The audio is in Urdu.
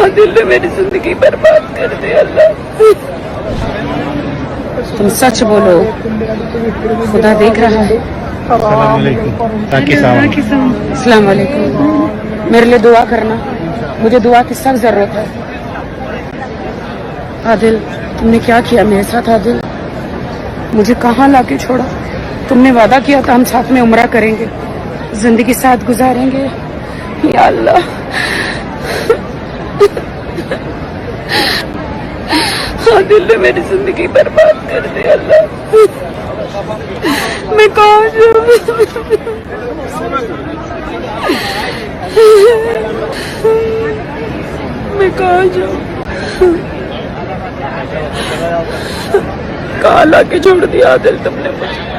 عادل نے میری زندگی برباد کر دی اللہ. تم سچ بولو، خدا دیکھ رہا ہے. السلام علیکم. السلام علیکم. میرے لیے دعا کرنا، مجھے دعا کی سخت ضرورت ہے. عادل تم نے کیا کیا میرے ساتھ؟ عادل مجھے کہاں لا کے چھوڑا؟ تم نے وعدہ کیا تھا ہم ساتھ میں عمرہ کریں گے، زندگی ساتھ گزاریں گے. یا اللہ عادل نے میری زندگی برباد کر دی اللہ. میں کہاں جاؤں؟ میں کہاں جاؤں؟ کہاں لا کے چھوڑ دیا عادل تم نے مجھے.